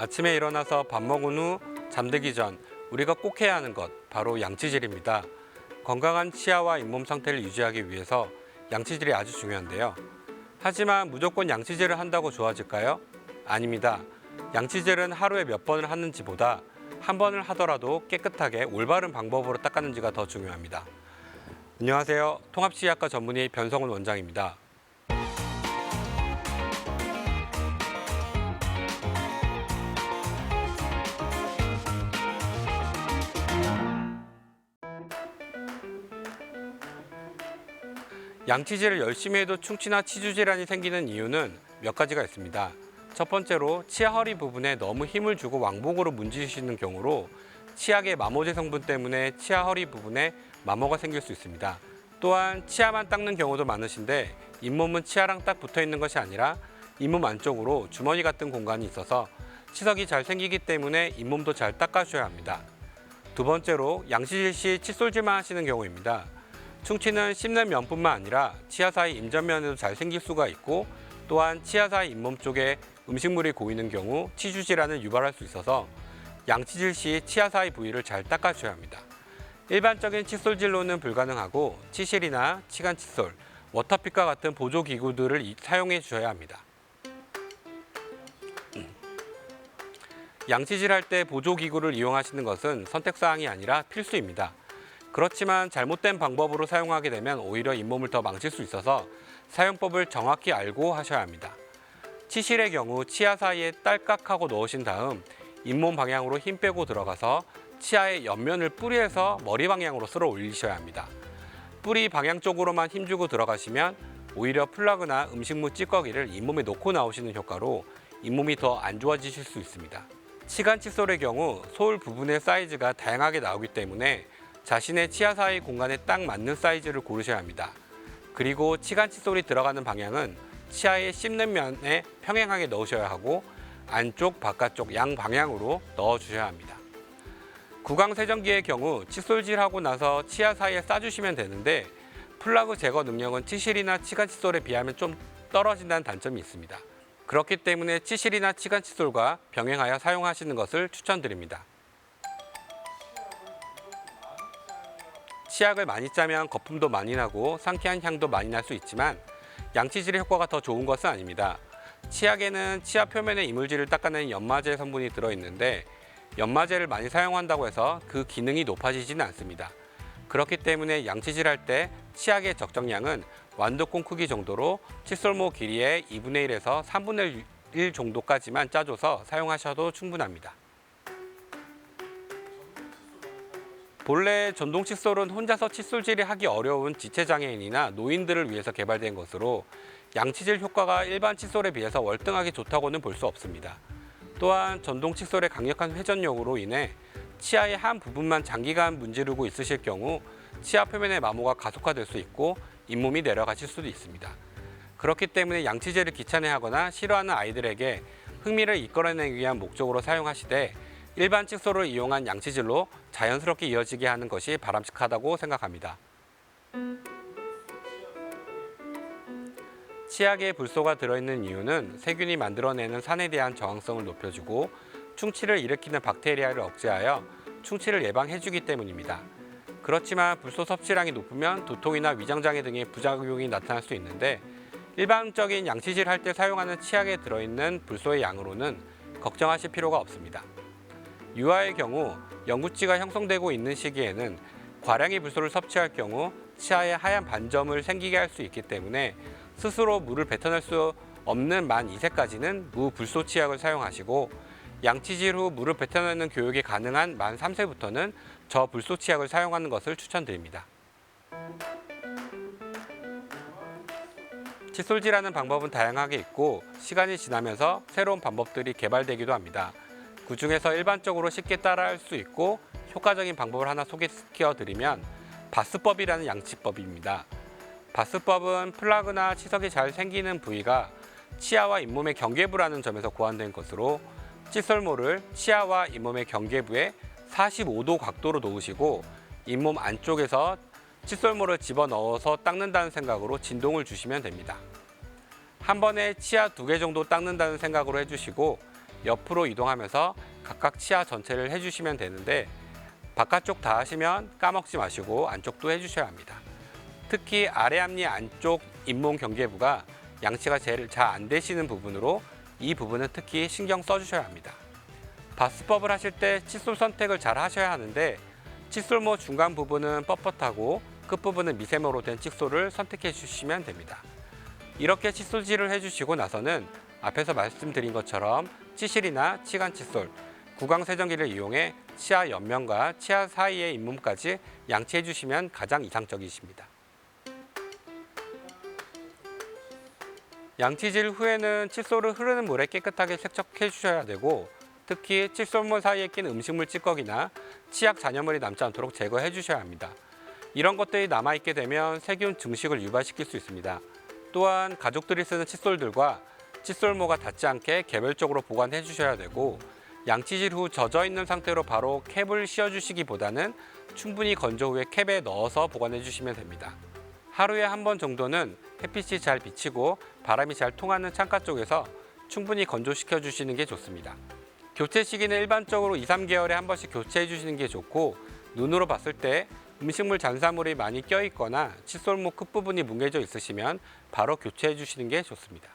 아침에 일어나서 밥 먹은 후 잠들기 전 우리가 꼭 해야 하는 것, 바로 양치질입니다. 건강한 치아와 잇몸 상태를 유지하기 위해서 양치질이 아주 중요한데요. 하지만 무조건 양치질을 한다고 좋아질까요? 아닙니다. 양치질은 하루에 몇 번을 하는지보다 한 번을 하더라도 깨끗하게 올바른 방법으로 닦았는지가 더 중요합니다. 안녕하세요. 통합치의학과 전문의 변성훈 원장입니다. 양치질을 열심히 해도 충치나 치주 질환이 생기는 이유는 몇 가지가 있습니다. 첫 번째로 치아 허리 부분에 너무 힘을 주고 왕복으로 문지르시는 경우로 치약의 마모제 성분 때문에 치아 허리 부분에 마모가 생길 수 있습니다. 또한 치아만 닦는 경우도 많으신데 잇몸은 치아랑 딱 붙어 있는 것이 아니라 잇몸 안쪽으로 주머니 같은 공간이 있어서 치석이 잘 생기기 때문에 잇몸도 잘 닦아줘야 합니다. 두 번째로 양치질 시 칫솔질만 하시는 경우입니다. 충치는 씹는 면뿐만 아니라 치아 사이 임전면에도 잘 생길 수가 있고, 또한 치아 사이 잇몸 쪽에 음식물이 고이는 경우 치주 질환을 유발할 수 있어서 양치질 시 치아 사이 부위를 잘 닦아줘야 합니다. 일반적인 칫솔질로는 불가능하고 치실이나 치간 칫솔, 워터픽과 같은 보조 기구들을 사용해 주셔야 합니다. 양치질 할 때 보조 기구를 이용하시는 것은 선택사항이 아니라 필수입니다. 그렇지만 잘못된 방법으로 사용하게 되면 오히려 잇몸을 더 망칠 수 있어서 사용법을 정확히 알고 하셔야 합니다. 치실의 경우 치아 사이에 딸깍하고 넣으신 다음 잇몸 방향으로 힘 빼고 들어가서 치아의 옆면을 뿌리에서 머리 방향으로 쓸어 올리셔야 합니다. 뿌리 방향 쪽으로만 힘주고 들어가시면 오히려 플러그나 음식물 찌꺼기를 잇몸에 놓고 나오시는 효과로 잇몸이 더 안 좋아지실 수 있습니다. 치간 칫솔의 경우 소울 부분의 사이즈가 다양하게 나오기 때문에 자신의 치아 사이 공간에 딱 맞는 사이즈를 고르셔야 합니다. 그리고 치간 칫솔이 들어가는 방향은 치아의 씹는 면에 평행하게 넣으셔야 하고 안쪽, 바깥쪽 양 방향으로 넣어주셔야 합니다. 구강 세정기의 경우 칫솔질하고 나서 치아 사이에 싸주시면 되는데 플러그 제거 능력은 치실이나 치간 칫솔에 비하면 좀 떨어진다는 단점이 있습니다. 그렇기 때문에 치실이나 치간 칫솔과 병행하여 사용하시는 것을 추천드립니다. 치약을 많이 짜면 거품도 많이 나고 상쾌한 향도 많이 날 수 있지만 양치질의 효과가 더 좋은 것은 아닙니다. 치약에는 치아 표면의 이물질을 닦아내는 연마제 성분이 들어있는데 연마제를 많이 사용한다고 해서 그 기능이 높아지지는 않습니다. 그렇기 때문에 양치질할 때 치약의 적정량은 완두콩 크기 정도로 칫솔모 길이의 2분의 1에서 3분의 1 정도까지만 짜줘서 사용하셔도 충분합니다. 본래 전동 칫솔은 혼자서 칫솔질이 하기 어려운 지체장애인이나 노인들을 위해서 개발된 것으로 양치질 효과가 일반 칫솔에 비해서 월등하게 좋다고는 볼 수 없습니다. 또한 전동 칫솔의 강력한 회전력으로 인해 치아의 한 부분만 장기간 문지르고 있으실 경우 치아 표면의 마모가 가속화될 수 있고 잇몸이 내려가실 수도 있습니다. 그렇기 때문에 양치질을 귀찮아하거나 싫어하는 아이들에게 흥미를 이끌어내기 위한 목적으로 사용하시되 일반 칫솔을 이용한 양치질로 자연스럽게 이어지게 하는 것이 바람직하다고 생각합니다. 치약에 불소가 들어있는 이유는 세균이 만들어내는 산에 대한 저항성을 높여주고 충치를 일으키는 박테리아를 억제하여 충치를 예방해주기 때문입니다. 그렇지만 불소 섭취량이 높으면 두통이나 위장장애 등의 부작용이 나타날 수 있는데 일반적인 양치질 할 때 사용하는 치약에 들어있는 불소의 양으로는 걱정하실 필요가 없습니다. 유아의 경우 영구치가 형성되고 있는 시기에는 과량의 불소를 섭취할 경우 치아에 하얀 반점을 생기게 할 수 있기 때문에 스스로 물을 뱉어낼 수 없는 만 2세까지는 무불소 치약을 사용하시고 양치질 후 물을 뱉어내는 교육이 가능한 만 3세부터는 저불소 치약을 사용하는 것을 추천드립니다. 칫솔질하는 방법은 다양하게 있고 시간이 지나면서 새로운 방법들이 개발되기도 합니다. 그 중에서 일반적으로 쉽게 따라할 수 있고 효과적인 방법을 하나 소개시켜 드리면 바스법이라는 양치법입니다. 바스법은 플러그나 치석이 잘 생기는 부위가 치아와 잇몸의 경계부라는 점에서 고안된 것으로 칫솔모를 치아와 잇몸의 경계부에 45도 각도로 놓으시고 잇몸 안쪽에서 칫솔모를 집어넣어서 닦는다는 생각으로 진동을 주시면 됩니다. 한 번에 치아 2개 정도 닦는다는 생각으로 해주시고 옆으로 이동하면서 각각 치아 전체를 해주시면 되는데 바깥쪽 다 하시면 까먹지 마시고 안쪽도 해주셔야 합니다. 특히 아래 앞니 안쪽 잇몸 경계부가 양치가 제일 잘 안 되시는 부분으로 이 부분은 특히 신경 써주셔야 합니다. 바스법을 하실 때 칫솔 선택을 잘 하셔야 하는데 칫솔모 중간 부분은 뻣뻣하고 끝부분은 미세모로 된 칫솔을 선택해 주시면 됩니다. 이렇게 칫솔질을 해주시고 나서는 앞에서 말씀드린 것처럼 치실이나 치간 칫솔, 구강 세정기를 이용해 치아 옆면과 치아 사이의 잇몸까지 양치해 주시면 가장 이상적이십니다. 양치질 후에는 칫솔을 흐르는 물에 깨끗하게 세척해 주셔야 되고 특히 칫솔모 사이에 낀 음식물 찌꺼기나 치약 잔여물이 남지 않도록 제거해 주셔야 합니다. 이런 것들이 남아있게 되면 세균 증식을 유발시킬 수 있습니다. 또한 가족들이 쓰는 칫솔들과 칫솔모가 닿지 않게 개별적으로 보관해 주셔야 되고 양치질 후 젖어 있는 상태로 바로 캡을 씌워 주시기보다는 충분히 건조 후에 캡에 넣어서 보관해 주시면 됩니다. 하루에 한 번 정도는 햇빛이 잘 비치고 바람이 잘 통하는 창가 쪽에서 충분히 건조시켜 주시는 게 좋습니다. 교체 시기는 일반적으로 2, 3개월에 한 번씩 교체해 주시는 게 좋고 눈으로 봤을 때 음식물 잔사물이 많이 껴 있거나 칫솔모 끝부분이 뭉개져 있으시면 바로 교체해 주시는 게 좋습니다.